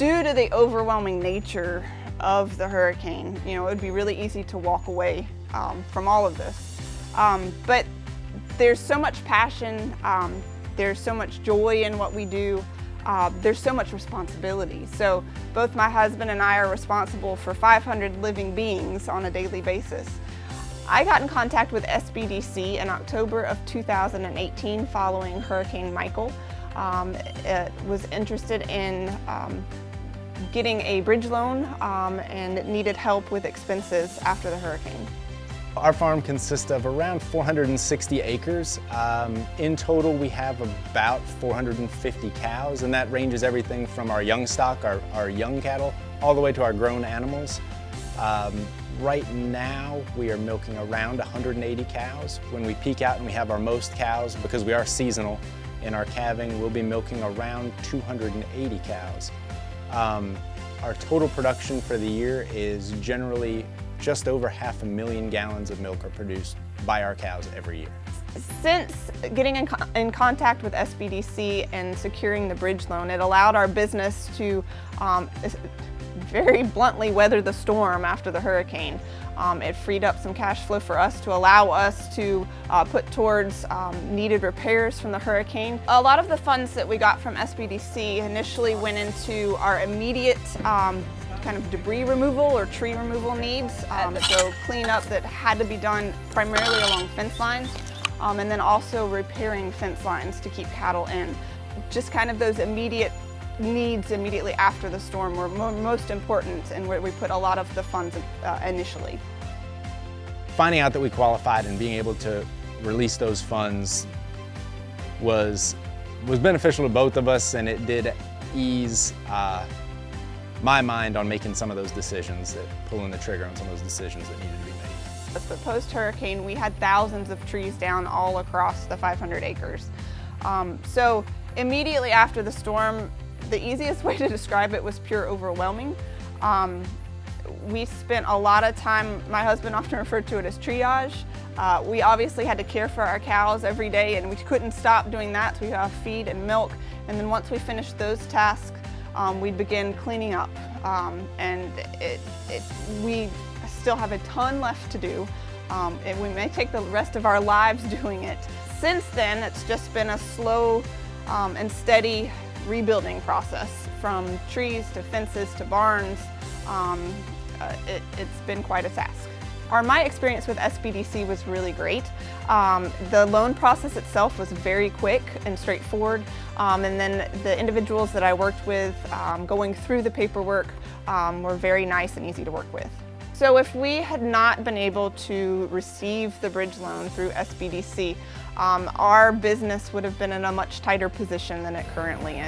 Due to the overwhelming nature of the hurricane, it would be really easy to walk away from all of this. But there's so much passion, there's so much joy in what we do, there's so much responsibility. So both my husband and I are responsible for 500 living beings on a daily basis. I got in contact with SBDC in October of 2018 following Hurricane Michael. Was interested in getting a bridge loan and needed help with expenses after the hurricane. Our farm consists of around 460 acres. In total, we have about 450 cows, and that ranges everything from our young stock, our young cattle, all the way to our grown animals. Right now, we are milking around 180 cows. When we peak out and we have our most cows, because we are seasonal in our calving, we'll be milking around 280 cows. Our total production for the year is generally just over 500,000 gallons of milk are produced by our cows every year. Since getting in contact with SBDC and securing the bridge loan, it allowed our business to very bluntly weather the storm after the hurricane. It freed up some cash flow for us to allow us to put towards needed repairs from the hurricane. A lot of the funds that we got from SBDC initially went into our immediate kind of debris removal or tree removal needs. So cleanup that had to be done primarily along fence lines, and then also repairing fence lines to keep cattle in. Just kind of those immediate needs immediately after the storm were most important, and where we put a lot of the funds initially. Finding out that we qualified and being able to release those funds was beneficial to both of us, and it did ease my mind on making some of those decisions, pulling the trigger on some of those decisions that needed to be made. But post-hurricane, we had thousands of trees down all across the 500 acres. So immediately after the storm, the easiest way to describe it was pure overwhelming. We spent a lot of time, my husband often referred to it as triage. We obviously had to care for our cows every day, and we couldn't stop doing that, so we have feed and milk. And then once we finished those tasks, we'd begin cleaning up. And we still have a ton left to do. And we may take the rest of our lives doing it. Since then, it's just been a slow and steady rebuilding process, from trees to fences to barns. It's been quite a task. My experience with SBDC was really great. The loan process itself was very quick and straightforward, and then the individuals that I worked with going through the paperwork were very nice and easy to work with. So if we had not been able to receive the bridge loan through SBDC, our business would have been in a much tighter position than it currently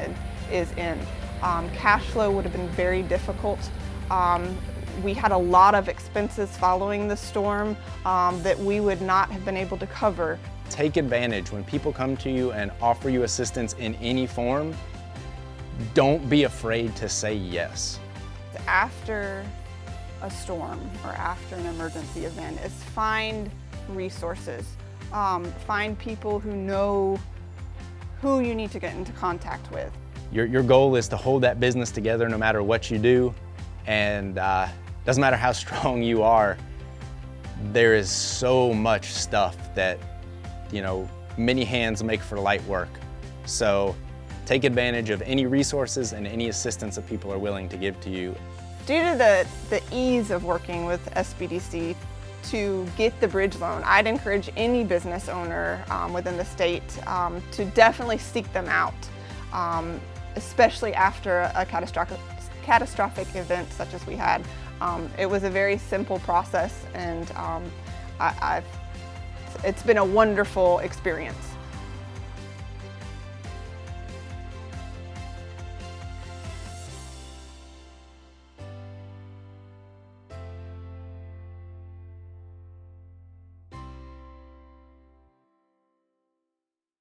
is in. Cash flow would have been very difficult. We had a lot of expenses following the storm that we would not have been able to cover. Take advantage. When people come to you and offer you assistance in any form, don't be afraid to say yes. After a storm or after an emergency event is find resources. Find people who know who you need to get into contact with. Your goal is to hold that business together no matter what you do, and doesn't matter how strong you are, there is so much stuff that, many hands make for light work. So take advantage of any resources and any assistance that people are willing to give to you. Due to the ease of working with SBDC to get the bridge loan, I'd encourage any business owner within the state to definitely seek them out, especially after a catastrophic event such as we had. It was a very simple process, and it's been a wonderful experience.